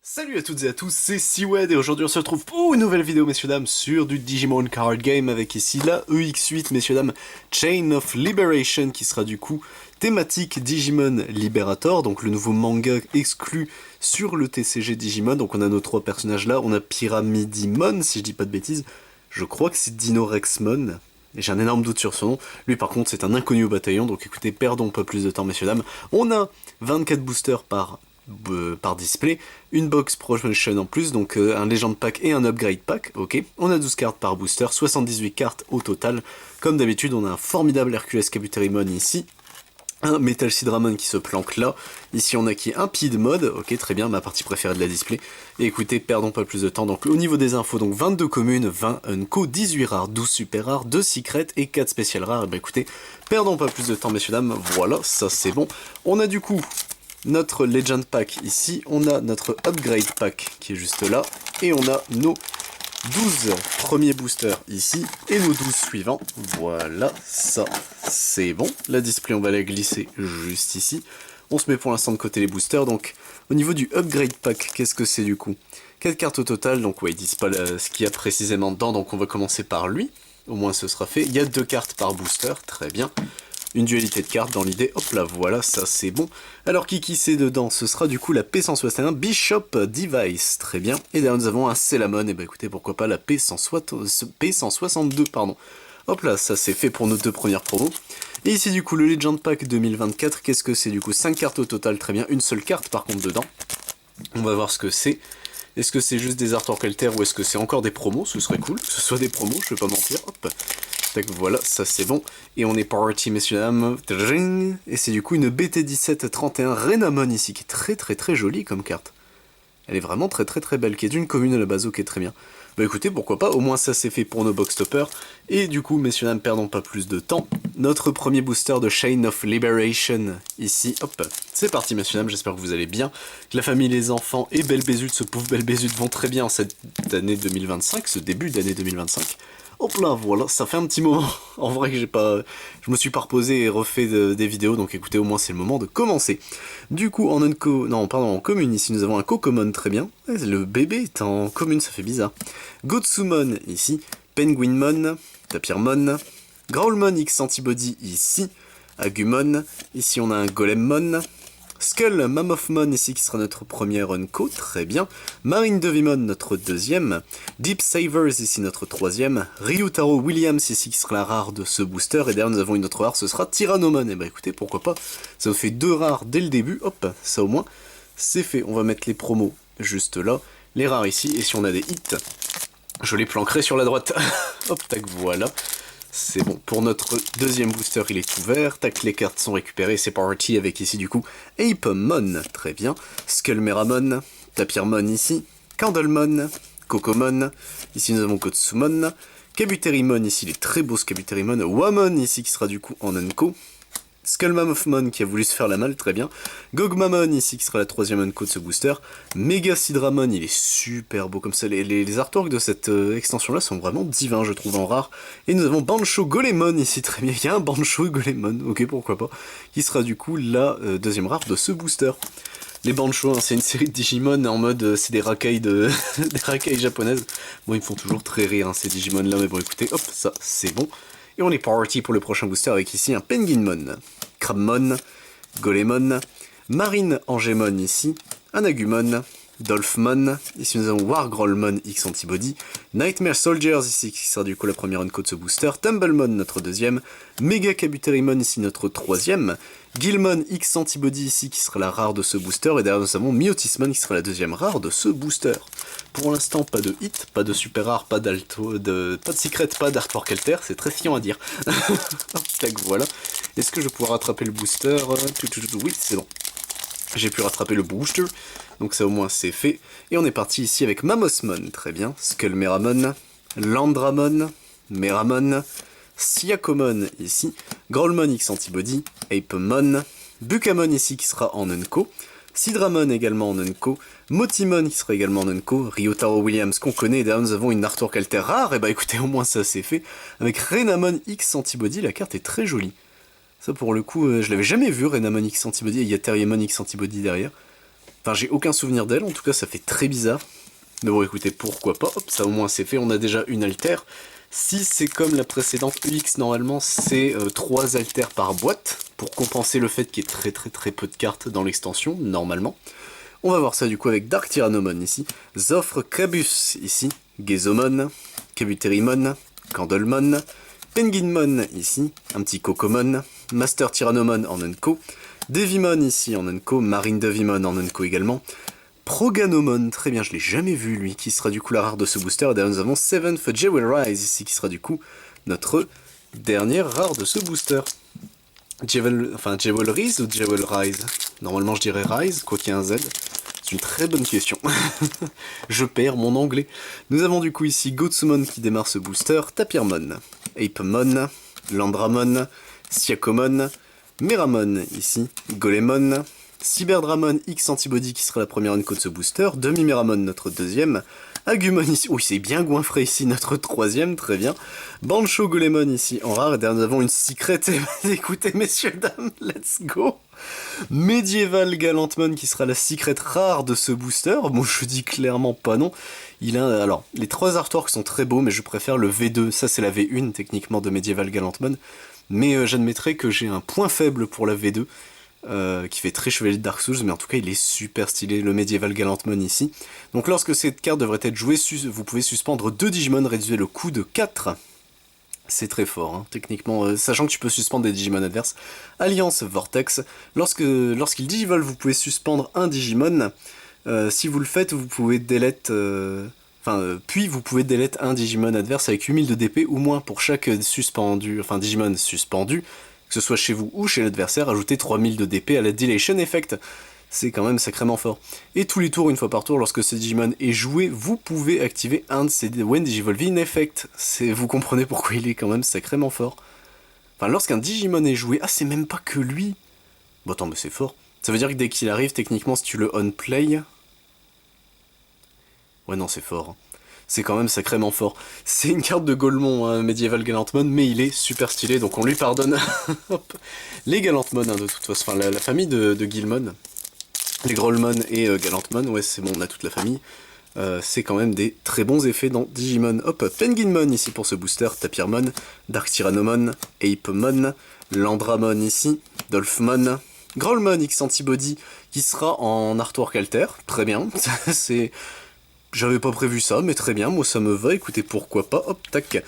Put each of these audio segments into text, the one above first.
Salut à toutes et à tous, c'est Seawed et aujourd'hui on se retrouve pour une nouvelle vidéo messieurs dames sur du Digimon Card Game avec ici la EX8 messieurs dames Chain of Liberation qui sera du coup thématique Digimon Liberator, donc le nouveau manga exclu sur le TCG Digimon. Donc on a nos trois personnages là, on a Pyramidimon si je dis pas de bêtises, je crois que c'est Dinorexmon. Et j'ai un énorme doute sur son nom. Lui par contre c'est un inconnu au bataillon, donc écoutez, perdons pas plus de temps messieurs dames. On a 24 boosters par display, une box promotion en plus, donc un Legend Pack et un Upgrade Pack, ok. On a 12 cartes par booster, 78 cartes au total. Comme d'habitude, on a un formidable Hercules Kabuterimon ici, un Metal Sidramon qui se planque là. Ici on a qui un Pid Mode, ok très bien, ma partie préférée de la display. Et écoutez, perdons pas plus de temps, donc au niveau des infos, donc 22 communes, 20 Unco, 18 rares, 12 super rares, 2 secrets et 4 spéciales rares. Et bah écoutez, perdons pas plus de temps messieurs dames, voilà, ça c'est bon. On a du coup notre Legend Pack ici, on a notre Upgrade Pack qui est juste là, et on a nos 12 premiers boosters ici, et nos 12 suivants. Voilà, ça c'est bon. La display on va la glisser juste ici. On se met pour l'instant de côté les boosters, donc au niveau du Upgrade Pack, qu'est-ce que c'est du coup? 4 cartes au total, donc ouais ils disent pas ce qu'il y a précisément dedans, donc on va commencer par lui. Au moins ce sera fait. Il y a 2 cartes par booster, très bien. Une dualité de cartes dans l'idée, hop là, voilà, ça c'est bon. Alors qui c'est dedans? Ce sera du coup la P161 Bishop Device, très bien. Et derrière nous avons un Celamon, et bah écoutez, pourquoi pas la P162, pardon. Hop là, ça c'est fait pour nos deux premières promos. Et ici du coup le Legend Pack 2024, qu'est-ce que c'est du coup? 5 cartes au total, très bien, une seule carte par contre dedans. On va voir ce que c'est. Est-ce que c'est juste des artworks alter ou est-ce que c'est encore des promos? Ce serait cool que ce soit des promos, je vais pas mentir, hop. Tac, voilà, ça c'est bon. Et on est parti, messieurs dames. Et c'est du coup une BT1731 Renamon ici, qui est très jolie comme carte. Elle est vraiment très belle, qui est d'une commune à la base, ok, très bien. Bah écoutez, pourquoi pas, au moins ça c'est fait pour nos box toppers. Et du coup, messieurs dames, perdons pas plus de temps. Notre premier booster de Chain of Liberation, ici, hop. C'est parti, messieurs dames, j'espère que vous allez bien. Que la famille, les enfants et Belle Bézut, ce pauvre Belle Bézut, vont très bien en cette année 2025, ce début d'année 2025. Hop là, voilà, ça fait un petit moment, en vrai que je me suis pas reposé et refait des vidéos, donc écoutez, au moins c'est le moment de commencer. Du coup, en commune, ici nous avons un Cocomon, très bien. Le bébé est en commune, ça fait bizarre. Gotsumon, ici. Penguinmon, Tapirmon. Growlmon X Antibody, ici. Agumon, ici on a un Golemmon. Skull Mammothmon ici qui sera notre première Unco, très bien. Marine Devimon notre deuxième. Deep Savers ici notre troisième. Ryutaro Williams ici qui sera la rare de ce booster. Et derrière nous avons une autre rare, ce sera Tyrannomon. Et bah écoutez, pourquoi pas, ça nous fait 2 rares dès le début, hop, ça au moins c'est fait. On va mettre les promos juste là, les rares ici, et si on a des hits, je les planquerai sur la droite. Hop, tac, voilà. C'est bon, pour notre deuxième booster, il est ouvert. Tac, les cartes sont récupérées, c'est parti avec ici du coup Apemon, très bien. Skullmeramon, Tapirmon ici, Candlemon, Cocomon, ici nous avons Gotsumon, Kabuterimon ici, il est très beau ce Kabuterimon, Wamon ici qui sera du coup en Unco, Skullmammothmon qui a voulu se faire la malle, très bien. Gogmamon ici qui sera la troisième unco de ce booster. Mega Sidramon, il est super beau comme ça. Les artworks de cette extension là sont vraiment divins, je trouve, en rare. Et nous avons Bancho Golemon ici, très bien. Il y a un Bancho Golemon, ok, pourquoi pas. Qui sera du coup la deuxième rare de ce booster. Les Bancho, hein, c'est une série de Digimon en mode c'est des racailles des racailles japonaises. Bon, ils me font toujours très rire hein, ces Digimon là, mais bon écoutez, hop, ça c'est bon. Et on est parti pour le prochain booster avec ici un Penguinmon, Crabmon, Golemon, Marine Angemon ici, un Agumon, Dolphmon, ici nous avons Wargrolmon X Antibody, Nightmare Soldiers ici qui sera du coup la première unco de ce booster, Tumblemon notre deuxième, Mega Kabuterimon ici notre troisième, Guilmon X Antibody ici qui sera la rare de ce booster, et derrière nous avons Myotismon qui sera la deuxième rare de ce booster. Pour l'instant, pas de hit, pas de super rare, pas de secret, pas d'artwork alter, c'est très fiant à dire. Tac, voilà. Est-ce que je pourrais rattraper le booster? Oui, c'est bon. J'ai pu rattraper le booster, donc ça au moins c'est fait. Et on est parti ici avec Mammothmon, très bien. Skullmeramon, Landramon, Meramon, Siakomon ici, Growlmon X Antibody, Apemon, Bukamon ici qui sera en Unco, Sidramon également en Unco, Motimon qui sera également en Unco, Ryotaro Williams qu'on connaît, et derrière nous avons une artwork alter rare, et bah écoutez, au moins ça c'est fait. Avec Renamon X Antibody, la carte est très jolie. Ça pour le coup, je l'avais jamais vu, Renamon X Antibody, et il y a Terriermon X Antibody derrière. Enfin, j'ai aucun souvenir d'elle, en tout cas ça fait très bizarre. Mais bon, écoutez, pourquoi pas, hop, ça au moins c'est fait, on a déjà une alter. Si c'est comme la précédente UX, normalement c'est 3 alters par boîte, pour compenser le fait qu'il y ait très peu de cartes dans l'extension, normalement. On va voir ça du coup avec Dark Tyrannomon ici, Zofre Cabus ici, Gezomon, Kabuterimon, Candlemon, Penguinmon ici, un petit Cocomon, Master Tyrannomon en Unco, Devimon ici en Unco, Marine Devimon en Unco également, Proganomon, très bien, je l'ai jamais vu lui, qui sera du coup la rare de ce booster, et derrière nous avons Seventh Jewel Rise ici, qui sera du coup notre dernière rare de ce booster. Jewel Rise ou Jewel Rise? Normalement je dirais Rise, quoi qu'il y ait un Z. C'est une très bonne question. Je perds mon anglais. Nous avons du coup ici Gotsumon qui démarre ce booster, Tapirmon, Apemon, Landramon, Siakomon, Meramon ici, Golemon, Cyberdramon X Antibody qui sera la première unco de ce booster, Demi-Meramon notre deuxième, Agumon ici, oui c'est bien goinfré ici notre troisième, très bien, Bancho Golemon ici en rare, et derrière nous avons une secret, écoutez messieurs dames, let's go. Medieval Galantmon qui sera la secret rare de ce booster, bon je dis clairement pas non, il a, alors les 3 artworks sont très beaux mais je préfère le V2, ça c'est la V1 techniquement de Medieval Galantmon, mais j'admettrai que j'ai un point faible pour la V2, qui fait très chevalier de Dark Souls, mais en tout cas il est super stylé, le Medieval Galantmon ici. Donc lorsque cette carte devrait être jouée, vous pouvez suspendre 2 Digimon, réduire le coût de 4. C'est très fort, hein, techniquement, sachant que tu peux suspendre des Digimon adverses. Alliance Vortex, lorsqu'il digivolve, vous pouvez suspendre un Digimon. Si vous le faites, vous pouvez delete... puis vous pouvez delete un Digimon adverse avec 8000 de DP ou moins pour chaque Digimon suspendu, que ce soit chez vous ou chez l'adversaire, ajoutez 3000 de DP à la Dilation Effect. C'est quand même sacrément fort. Et tous les tours, une fois par tour, lorsque ce Digimon est joué, vous pouvez activer un de ces When Digivolving Effect. Vous comprenez pourquoi il est quand même sacrément fort. Enfin, lorsqu'un Digimon est joué, c'est même pas que lui. Bon, attends, mais c'est fort. Ça veut dire que dès qu'il arrive, techniquement, si tu le on-play... Ouais, non, c'est fort. C'est quand même sacrément fort. C'est une carte de Golemon, hein, Medieval Galantmon, mais il est super stylé, donc on lui pardonne. Hop. Les Galantmon, hein, de toute façon, enfin, la famille de Guilmon, les Growlmon et Galantmon, ouais, c'est bon, on a toute la famille. C'est quand même des très bons effets dans Digimon. Hop, Penguinmon ici pour ce booster, Tapirmon, Dark Tyrannomon, Apemon, Landramon ici, Dolphmon, Growlmon X Antibody qui sera en artwork alter, très bien, c'est... J'avais pas prévu ça, mais très bien, moi ça me va, écoutez, pourquoi pas, hop, tac.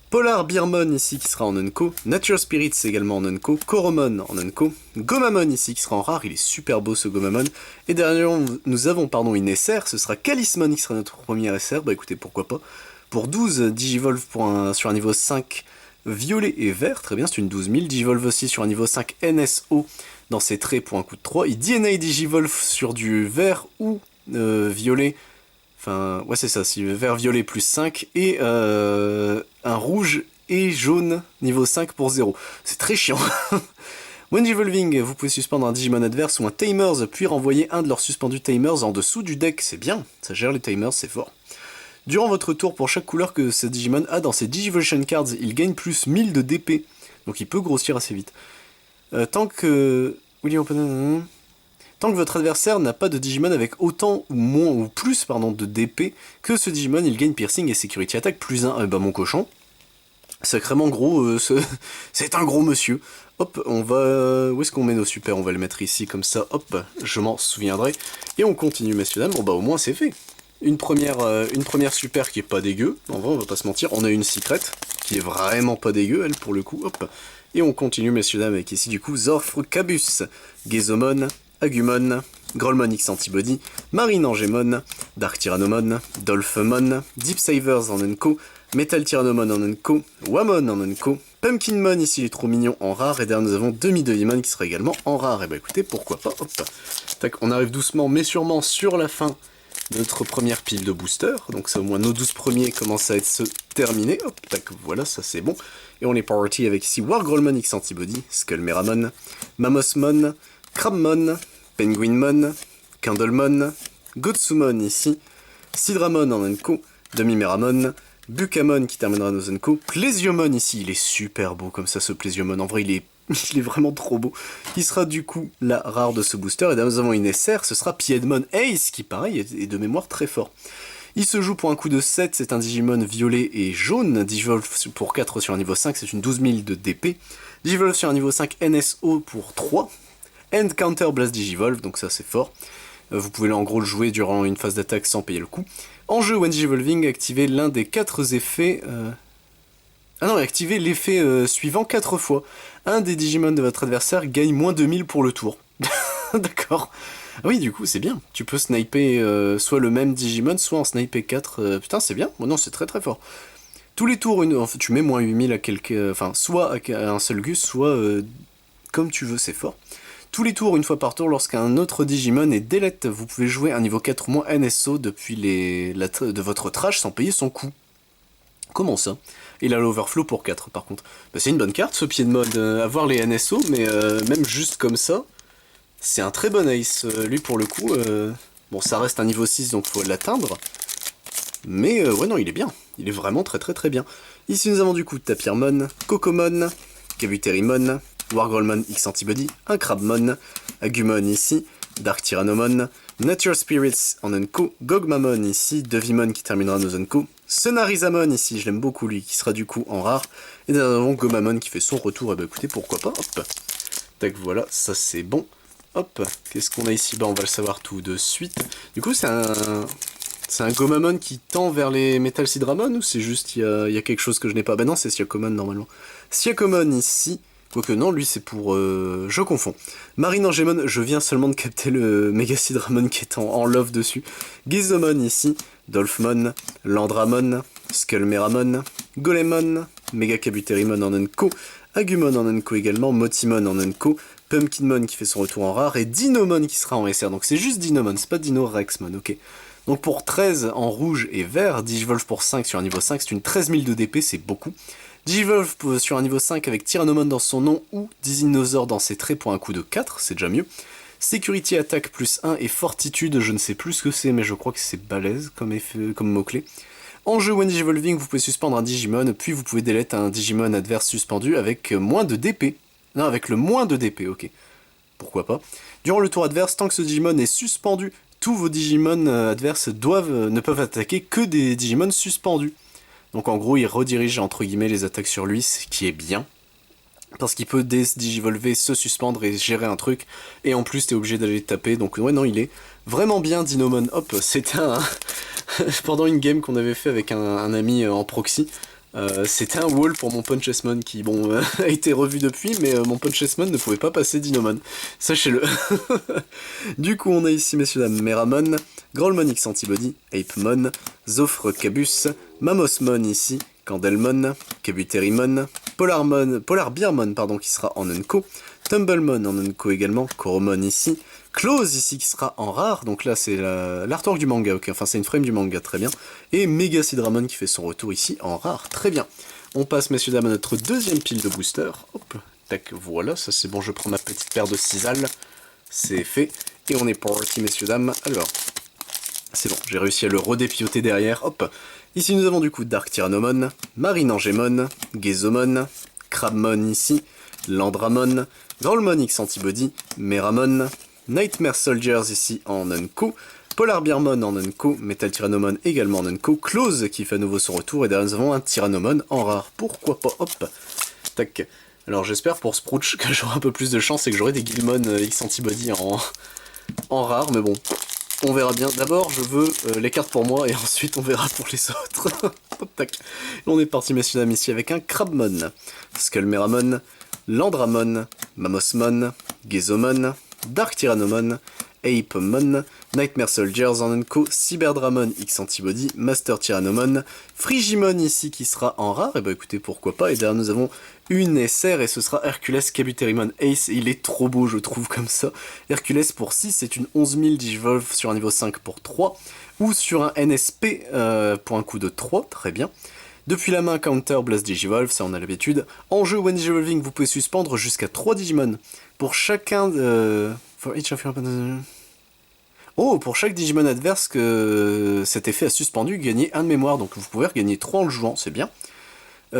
Polar Beermon ici qui sera en Unco, Nature Spirits également en Unco, Koromon en Unco, Gomamon ici qui sera en rare, il est super beau ce Gomamon, et derrière nous avons une SR, ce sera Calismon qui sera notre premier SR, bah écoutez, pourquoi pas. Pour 12, Digivolve sur un niveau 5 violet et vert, très bien, c'est une 12000, Digivolve aussi sur un niveau 5 NSO dans ses traits pour un coût de 3, il DNA Digivolve sur du vert ou violet. Enfin, ouais c'est ça, si vert violet plus 5, et un rouge et jaune niveau 5 pour 0. C'est très chiant. When Digivolving, vous pouvez suspendre un Digimon adverse ou un Tamers, puis renvoyer un de leurs suspendus Tamers en dessous du deck. C'est bien, ça gère les Tamers, c'est fort. Durant votre tour, pour chaque couleur que ce Digimon a dans ses Digivolution Cards, il gagne plus 1000 de DP. Donc il peut grossir assez vite. Tant que votre adversaire n'a pas de Digimon avec autant ou moins ou plus de DP que ce Digimon, il gagne Piercing et Security Attack plus 1. Bah mon cochon, sacrément gros, c'est un gros monsieur. Hop, on va... Où est-ce qu'on met nos super? On va le mettre ici comme ça, hop, je m'en souviendrai. Et on continue messieurs dames, bon bah au moins c'est fait. Une première super qui est pas dégueu, en vrai on va pas se mentir, on a une secret qui est vraiment pas dégueu elle pour le coup, hop. Et on continue messieurs dames avec ici du coup Zorfre Cabus, Gezomon, Agumon, Growlmon X Antibody, Marine Angemon, Dark Tyrannomon, Dolphmon, Deep Savers en Unco, Metal Tyrannomon en Unco, Wamon en Unco, Pumpkinmon ici il est trop mignon en rare, et derrière nous avons Demi-Devimon qui sera également en rare, et bah écoutez pourquoi pas, hop. Tac, on arrive doucement mais sûrement sur la fin de notre première pile de boosters, donc ça au moins nos 12 premiers commencent à être terminés, hop, tac, voilà, ça c'est bon. Et on est parti avec ici Wargrowlmon X Antibody, Skullmeramon, Mamosmon, Crabmon, Penguinmon, Candlemon, Gotsumon ici, Sidramon en Unco, Demi-Meramon, Bukamon qui terminera nos Unco, Plesiomon ici, il est super beau comme ça ce Plesiomon, en vrai il est Il est vraiment trop beau. Qui sera du coup la rare de ce booster. Et là, nous avons une SR, ce sera Piedmon Ace, qui pareil est de mémoire très fort. Il se joue pour un coût de 7, c'est un Digimon violet et jaune. Digivolve pour 4 sur un niveau 5, c'est une 12 000 de DP. Digivolve sur un niveau 5, NSO pour 3. End Counter Blast Digivolve, donc ça c'est fort. Vous pouvez en gros le jouer durant une phase d'attaque sans payer le coup. En jeu, when Digivolving, activez l'un des 4 effets... Ah non, activez l'effet suivant 4 fois. Un des Digimon de votre adversaire gagne moins 2000 pour le tour. D'accord. Ah oui, du coup, c'est bien. Tu peux sniper soit le même Digimon, soit en sniper 4. Putain, c'est bien. Bon, non, c'est très très fort. Tous les tours, en fait, tu mets moins 8000 à quelque... Enfin, soit à un seul Gus, soit comme tu veux, c'est fort. Tous les tours, une fois par tour, lorsqu'un autre Digimon est delete, vous pouvez jouer un niveau 4 ou moins NSO depuis de votre trash sans payer son coût. Comment ça? Il a l'overflow pour 4 par contre. Bah, c'est une bonne carte ce pied de mode, avoir les NSO, mais même juste comme ça, c'est un très bon ace. Lui pour le coup, bon ça reste un niveau 6 donc faut l'atteindre. Mais ouais non il est bien, il est vraiment très très très bien. Ici nous avons du coup Tapirmon, Cocomon, Kabuterimon, Wargrolmon X Antibody, un Crabmon, Agumon ici, Dark Tyrannomon, Nature Spirits en Unco, Gogmamon ici, Devimon qui terminera nos Unco, Sonarizamon ici, je l'aime beaucoup lui, qui sera du coup en rare, et nous avons Gomamon qui fait son retour, et bah écoutez pourquoi pas, hop, tac voilà, ça c'est bon, hop, qu'est-ce qu'on a ici, bah on va le savoir tout de suite, du coup c'est un Gomamon qui tend vers les Metal Sidramon, ou c'est juste il y a quelque chose que je n'ai pas, bah non c'est Siakomon normalement, Siakomon ici, quoique non, lui c'est pour... je confonds. Marinangemon, je viens seulement de capter le Megasidramon qui est en love dessus. Gizomon ici, Dolphmon, Landramon, Skullmeramon, Golemon, Megakabuterimon en Unco, Agumon en Unco également, Motimon en Unco, Pumpkinmon qui fait son retour en rare, et Dinomon qui sera en SR. Donc c'est juste Dinomon, c'est pas Dino Rexmon, ok. Donc pour 13 en rouge et vert, Digivolve pour 5 sur un niveau 5, c'est une 13 000 de DP, c'est beaucoup. Digivolve sur un niveau 5 avec Tyrannomon dans son nom ou Dizinosaur dans ses traits pour un coup de 4, c'est déjà mieux. Security Attack plus 1 et Fortitude, je ne sais plus ce que c'est, mais je crois que c'est balèze comme mot-clé. En jeu When Digivolving, vous pouvez suspendre un Digimon, puis vous pouvez delete un Digimon adverse suspendu avec moins de DP. Non, avec le moins de DP, ok. Pourquoi pas. Durant le tour adverse, tant que ce Digimon est suspendu, tous vos Digimon adverses ne peuvent attaquer que des Digimon suspendus. Donc en gros, il redirige entre guillemets les attaques sur lui, ce qui est bien. Parce qu'il peut digivolver, se suspendre et gérer un truc. Et en plus, t'es obligé d'aller taper. Donc ouais, non, il est vraiment bien, Dinomon. Hop, c'était un... pendant une game qu'on avait fait avec un ami en proxy. C'était un wall pour mon Punchesmon qui, bon, a été revu depuis, mais mon Punchesmon ne pouvait pas passer Dinomon. Sachez-le. Du coup, on a ici, messieurs dames, Meramon, Growlmon X Antibody, Apemon, Zofre Cabus, Mamosmon ici, Candelmon, Kabuterimon, Polarbearmon pardon, qui sera en Unco, Tumblemon en Unco également, Koromon ici, Close ici qui sera en rare, donc là c'est l'artwork du manga, ok, enfin c'est une frame du manga, très bien, et Megasidramon qui fait son retour ici en rare, très bien. On passe messieurs dames à notre deuxième pile de booster, hop, tac, voilà, ça c'est bon, je prends ma petite paire de cisales, c'est fait, et on est parti messieurs dames, alors, c'est bon, j'ai réussi à le redépioter derrière, hop. Ici nous avons du coup Dark Tyrannomon, Marinangemon, Gezomon, Crabmon ici, Landramon, Growlmon X Antibody, Meramon, Nightmare Soldiers ici en Unco, Polarbearmon en Unco, Metal Tyrannomon également en Unco, Close qui fait à nouveau son retour, et derrière nous avons un Tyrannomon en rare, pourquoi pas, hop, tac. Alors j'espère pour Sprouch que j'aurai un peu plus de chance et que j'aurai des Guilmon X Antibody en rare, mais bon, on verra bien. D'abord, je veux les cartes pour moi, et ensuite on verra pour les autres. Hop, tac. On est parti, messieurs dames, ici avec un Crabmon, Skullmeramon, Landramon, Mamosmon, Gezomon, Dark Tyrannomon, Apemon, Nightmare Soldiers en Unco, Cyberdramon X Antibody, Master Tyrannomon, Frigimon ici qui sera en rare, et bah écoutez pourquoi pas, et derrière nous avons une SR et ce sera Hercules Kabuterimon Ace, et il est trop beau je trouve comme ça. Hercules pour 6 c'est une 11 000 Digivolve sur un niveau 5 pour 3, ou sur un NSP pour un coup de 3, très bien. Depuis la main, Counter Blast Digivolve, ça on a l'habitude. En jeu When Digivolving, vous pouvez suspendre jusqu'à 3 Digimon. Pour chacun de... Oh, pour chaque Digimon adverse que cet effet a suspendu, gagnez 1 de mémoire, donc vous pouvez regagner 3 en le jouant, c'est bien.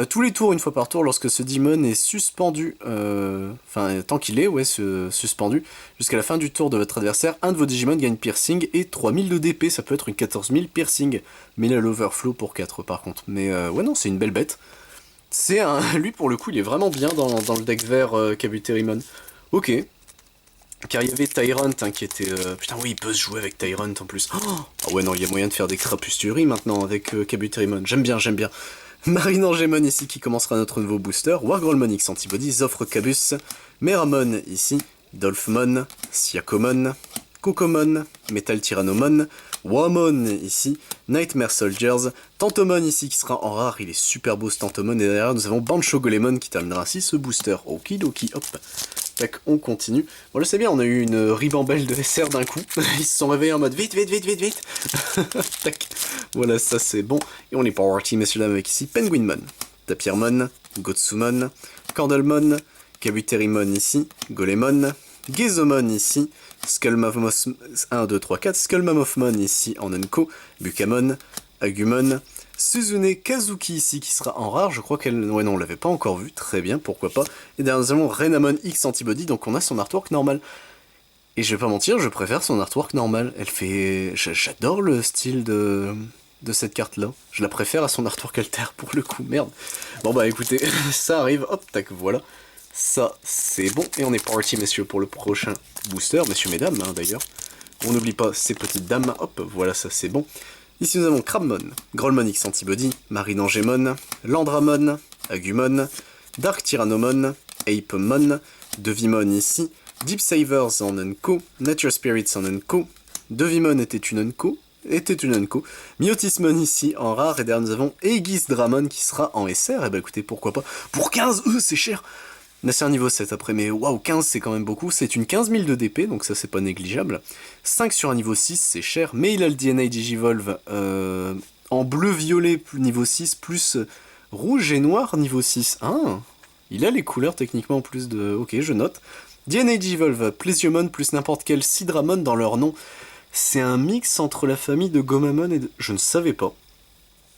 Tous les tours, une fois par tour, lorsque ce Digimon est suspendu, enfin, tant qu'il est, ouais, suspendu, jusqu'à la fin du tour de votre adversaire, un de vos Digimon gagne piercing et 3000 de DP, ça peut être une 14 000 piercing. Mais il a l'overflow pour 4 par contre. Mais ouais, non, c'est une belle bête. C'est un... Lui, pour le coup, il est vraiment bien dans le deck vert Kabuterimon. Ok. Car il y avait Tyrant hein, qui était... Putain, oui, il peut se jouer avec Tyrant en plus. Oh ah ouais, non, il y a moyen de faire des crapusturies maintenant avec Kabuterimon. J'aime bien, j'aime bien. Marine Angemon ici qui commencera notre nouveau booster, Wargrolmon X Antibody, Zofre Cabus, Meramon ici, Dolphmon, Siakomon, Kokomon, Metal Tyrannomon, Wamon ici, Nightmare Soldiers, Tantomon ici qui sera en rare, il est super beau ce Tantomon, et derrière nous avons Bancho Golemon qui terminera ainsi ce booster. Okidoki, hop. Tac, on continue. Bon là c'est bien, on a eu une ribambelle de SR d'un coup. Ils se sont réveillés en mode vite, vite, vite, vite, vite. Tac, voilà, ça c'est bon. Et on est parti, messieurs dames, avec ici Penguinmon, Tapirmon, Gotsumon, Candlemon, Kabuterimon ici, Golemon, Gezomon ici, Skullmammoth 1, 2, 3, 4, Skullmammothmon ici en Unco, Bukamon, Agumon, Suzune Kazuki ici qui sera en rare, je crois qu'elle... Ouais non, on l'avait pas encore vu, très bien, pourquoi pas. Et derrière nous avons Renamon X Antibody, donc on a son artwork normal. Et je vais pas mentir, je préfère son artwork normal. Elle fait... J'adore le style de cette carte-là. Je la préfère à son artwork alter pour le coup, merde. Bon bah écoutez, ça arrive, hop, tac, voilà. Ça, c'est bon. Et on est parti, messieurs, pour le prochain booster, messieurs, mesdames, hein, d'ailleurs. On n'oublie pas ces petites dames, hop, voilà, ça c'est bon. Ici nous avons Crabmon, Grolmon X Antibody, Marine Angemon, Landramon, Agumon, Dark Tyrannomon, Apemon, Devimon ici, Deep Savers en Unco, Nature Spirits en Unco, Devimon était une Unco, Myotismon ici en rare, et derrière nous avons Aegis Dramon qui sera en SR, et bah écoutez, pourquoi pas, pour 15, c'est cher. Là c'est un niveau 7 après, mais waouh, 15 c'est quand même beaucoup, c'est une 15 000 de DP, donc ça c'est pas négligeable. 5 sur un niveau 6, c'est cher, mais il a le DNA Digivolve en bleu-violet niveau 6, plus rouge et noir niveau 6. Ah, il a les couleurs techniquement en plus de... Ok, je note. DNA Digivolve, Plesiomon plus n'importe quel Sidramon dans leur nom. C'est un mix entre la famille de Gomamon et de... Je ne savais pas.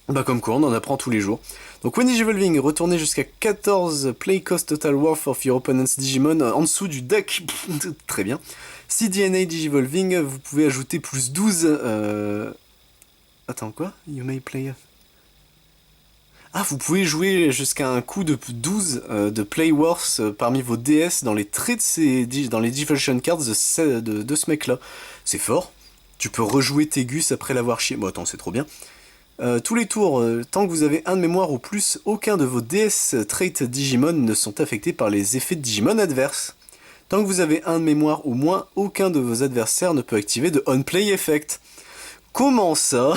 Bah comme quoi, on en apprend tous les jours. Donc when Digivolving, retournez jusqu'à 14 play cost total worth of your opponent's Digimon en dessous du deck. Très bien. Si DNA Digivolving, vous pouvez ajouter plus 12... Attends, quoi? You may play... Ah, vous pouvez jouer jusqu'à un coup de 12 de play worth parmi vos DS dans les traits de ces... dans les Digivolution Cards de ce mec-là. C'est fort. Tu peux rejouer tes Gus après l'avoir chié. Bon, attends, c'est trop bien. Tous les tours, tant que vous avez un de mémoire ou plus, aucun de vos DS traits Digimon ne sont affectés par les effets de Digimon adverses. Tant que vous avez un de mémoire ou moins, aucun de vos adversaires ne peut activer de On-Play Effect. Comment ça?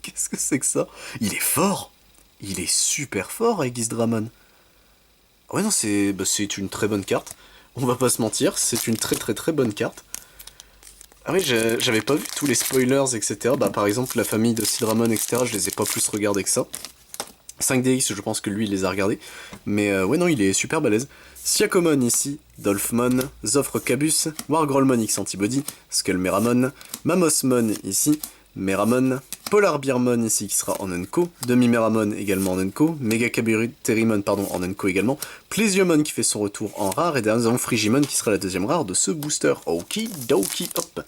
Qu'est-ce que c'est que ça? Il est fort. Il est super fort, Aegis Dramon. Ouais non, c'est une très bonne carte. On va pas se mentir, c'est une très très très bonne carte. Ah oui, j'avais pas vu tous les spoilers, etc. Bah par exemple, la famille de Sidramon, etc., je les ai pas plus regardés que ça. 5DX, je pense que lui, il les a regardés. Mais ouais, non, il est super balèze. Siakomon ici, Dolphmon, Zofre Cabus, Wargrolmon X Antibody, Skullmeramon, Mammothmon ici, Meramon, Polar Bearmon ici qui sera en Unco, Demi-Meramon également en Unco, Mega Kabuterimon pardon en Unco également, Plesiomon qui fait son retour en rare, et derrière nous avons Frigimon qui sera la deuxième rare de ce booster. Okidoki, hop.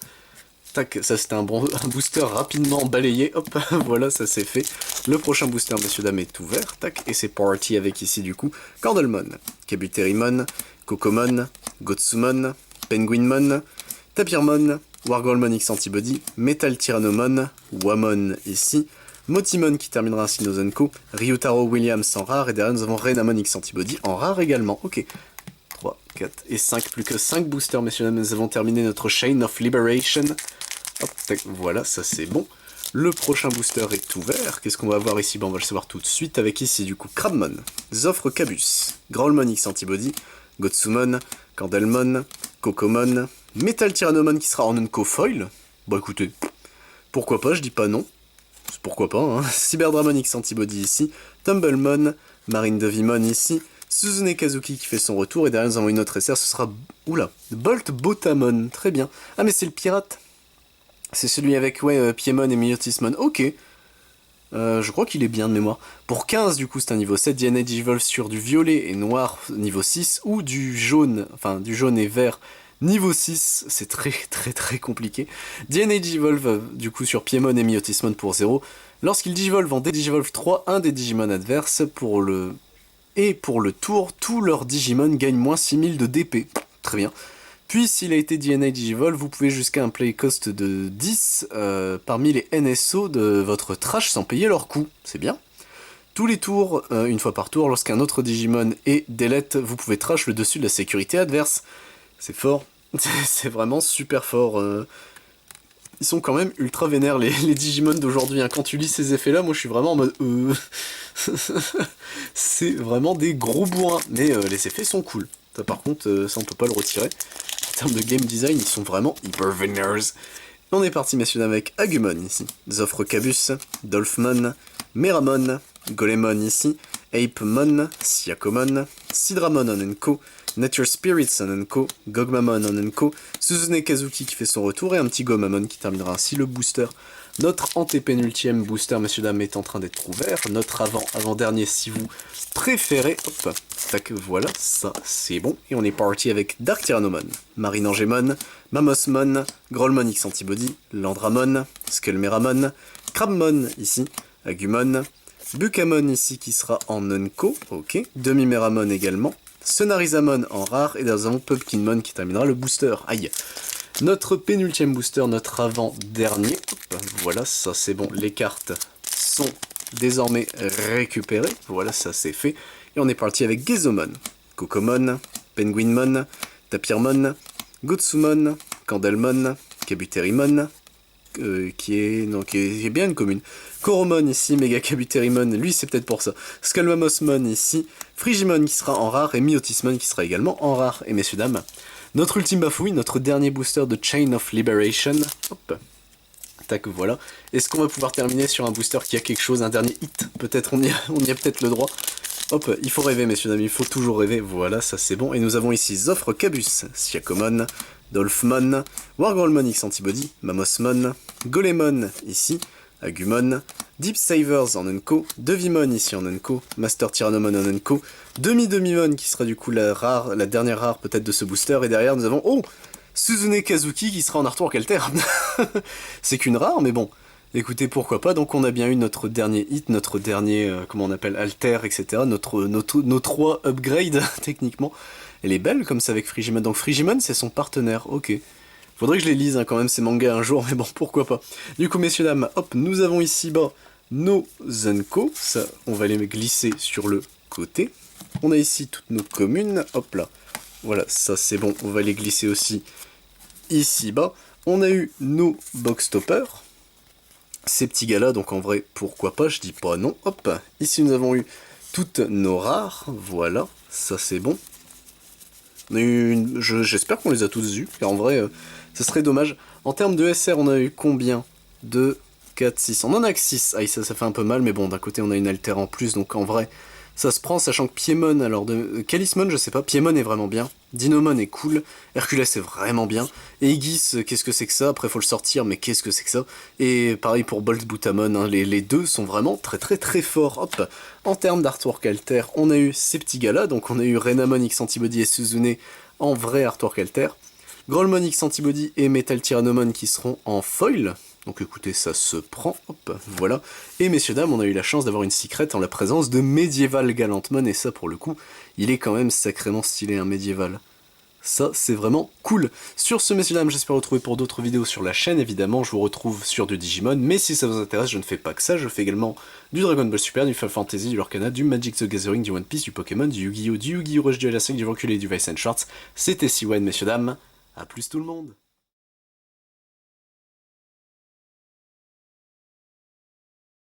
Tac, ça c'était un booster rapidement balayé, hop, voilà, ça c'est fait. Le prochain booster, messieurs dames, est ouvert, tac, et c'est parti avec ici du coup, Candlemon, Kabuterimon, Kokomon, Gotsumon, Penguinmon, Tapirmon, Wargrolmon X Antibody, Metal Tyrannomon, Wamon ici, Motimon qui terminera ainsi nos Unco, Ryutaro Williams en rare, et derrière nous avons Renamon X Antibody en rare également, ok. 3, 4 et 5, plus que 5 boosters, messieurs dames, nous avons terminé notre Chain of Liberation. Hop, tac, voilà, ça c'est bon. Le prochain booster est ouvert. Qu'est-ce qu'on va avoir ici? Ben, on va le savoir tout de suite avec ici du coup Crabmon, Zofre Cabus, Grolmon X Antibody, Gotsumon, Candlemon, Kokomon, Metal Tyrannomon qui sera en Unco Foil. Bah écoutez, pourquoi pas, je dis pas non. Pourquoi pas, hein. Cyberdramon X Antibody ici, Tumblemon, Marine Devimon ici, Suzune Kazuki qui fait son retour, et derrière nous avons une autre SR, ce sera... Oula, Bolt Botamon, très bien. Ah mais c'est le pirate. C'est celui avec, ouais, Piemon et Myotismon, ok. Je crois qu'il est bien de mémoire. Pour 15, du coup, c'est un niveau 7. DNA Digivolve sur du violet et noir, niveau 6. Ou du jaune, enfin, du jaune et vert, niveau 6. C'est très, très, très compliqué. DNA Digivolve, du coup, sur Piemon et Myotismon pour 0. Lorsqu'il digivolve en Digivolve 3, un des Digimon adverses, pour le tour, tous leurs Digimon gagnent moins 6000 de DP. Très bien. Puis, s'il a été DNA Digivolve, vous pouvez jusqu'à un play cost de 10 parmi les NSO de votre trash sans payer leur coût. C'est bien. Tous les tours, une fois par tour, lorsqu'un autre Digimon est delete, vous pouvez trash le dessus de la sécurité adverse. C'est fort. C'est vraiment super fort. Ils sont quand même ultra vénères, les Digimon d'aujourd'hui. Hein. Quand tu lis ces effets-là, moi je suis vraiment en mode... C'est vraiment des gros bourrins. Mais les effets sont cool. Ça, par contre, ça on peut pas le retirer. En termes de game design, ils sont vraiment hyper vénères. On est parti, messieurs dames, avec Agumon ici. Zofrecabus, Dolphmon, Meramon, Golemon ici, Apemon, Siakomon, Sidramon Onenko, Nature Spirits Onenko, Gogmamon Onenko, Suzune Kazuki qui fait son retour, et un petit Gomamon qui terminera ainsi le booster. Notre antépénultième booster, messieurs dames, est en train d'être ouvert. Notre avant-dernier, si vous préférez. Hop, tac, voilà, ça c'est bon. Et on est parti avec Dark Tyrannomon, Marinangemon, Mamosmon, Grolmon X Antibody, Landramon, Skullmeramon, Crabmon ici, Agumon, Bukamon ici qui sera en Nunko, ok, Demi-Meramon également, Sonarizamon en rare, et nous avons Pumpkinmon qui terminera le booster. Aïe. Notre pénultième booster, notre avant-dernier. Voilà, ça c'est bon. Les cartes sont désormais récupérées. Voilà, ça c'est fait. Et on est parti avec Gezomon, Kokomon, Penguinmon, Tapirmon, Gotsumon, Candelmon, Kabuterimon, qui est bien une commune. Koromon ici, Mega Kabuterimon, lui c'est peut-être pour ça. Skullmamosmon ici, Frigimon qui sera en rare, et Myotismon qui sera également en rare. Et messieurs dames, notre ultime bafouille, notre dernier booster de Chain of Liberation. Hop. Tac, voilà. Est-ce qu'on va pouvoir terminer sur un booster qui a quelque chose, un dernier hit? Peut-être, on y a peut-être le droit. Hop, il faut rêver, messieurs dames, il faut toujours rêver. Voilà, ça c'est bon. Et nous avons ici Zofrecabus, Siakomon, Dolphmon, Wargrolmon X Antibody, Mamosmon, Golemon ici, Agumon, Deep Savers en Unco, Devimon ici en Unco, Master Tyrannomon en Unco, Demi-Demimon qui sera du coup la dernière rare peut-être de ce booster, et derrière nous avons, oh, Suzune Kazuki qui sera en Artwork Alter. C'est qu'une rare, mais bon, écoutez, pourquoi pas. Donc on a bien eu notre dernier hit, notre dernier, comment on appelle, Alter, etc. Nos 3 upgrades, techniquement. Elle est belle comme ça avec Frigimon. Donc Frigimon, c'est son partenaire, ok. Faudrait que je les lise hein, quand même ces mangas un jour, mais bon, pourquoi pas. Du coup, messieurs, dames, hop, nous avons ici bas nos Zenko. Ça, on va les glisser sur le côté. On a ici toutes nos communes, hop là. Voilà, ça c'est bon, on va les glisser aussi ici bas. On a eu nos box toppers. Ces petits gars-là, donc en vrai, pourquoi pas, je dis pas non. Hop, ici nous avons eu toutes nos rares, voilà, ça c'est bon. J'espère qu'on les a tous eus, car en vrai, ce serait dommage. En termes de SR, on a eu combien? 2, 4, 6. On en a que 6. Aïe, ça fait un peu mal, mais bon, d'un côté, on a une alter en plus, donc en vrai, ça se prend, sachant que Piemon, alors Kalismon, je sais pas, Piemon est vraiment bien. Dinomon est cool. Hercules est vraiment bien. Et Aegis, qu'est-ce que c'est que ça? Après, faut le sortir, mais qu'est-ce que c'est que ça? Et pareil pour Bolt Boutamon, hein, les deux sont vraiment très très très forts. Hop. En termes d'artwork alter, on a eu ces petits gars-là, donc on a eu Renamon X Antibody et Suzune en vrai artwork alter. Grolmon X Antibody et Metal Tyrannomon qui seront en foil. Donc écoutez, ça se prend, hop, voilà. Et messieurs dames, on a eu la chance d'avoir une secrète en la présence de Medieval Gallantmon, et ça pour le coup, il est quand même sacrément stylé, un médiéval. Ça, c'est vraiment cool. Sur ce, messieurs dames, j'espère vous retrouver pour d'autres vidéos sur la chaîne, évidemment, je vous retrouve sur du Digimon, mais si ça vous intéresse, je ne fais pas que ça, je fais également du Dragon Ball Super, du Final Fantasy, du Lorcana, du Magic the Gathering, du One Piece, du Pokémon, du Yu-Gi-Oh!, Rush, du Elastic, du Reculé, du Vice and Shorts. C'était Siwen, messieurs dames, à plus tout le monde.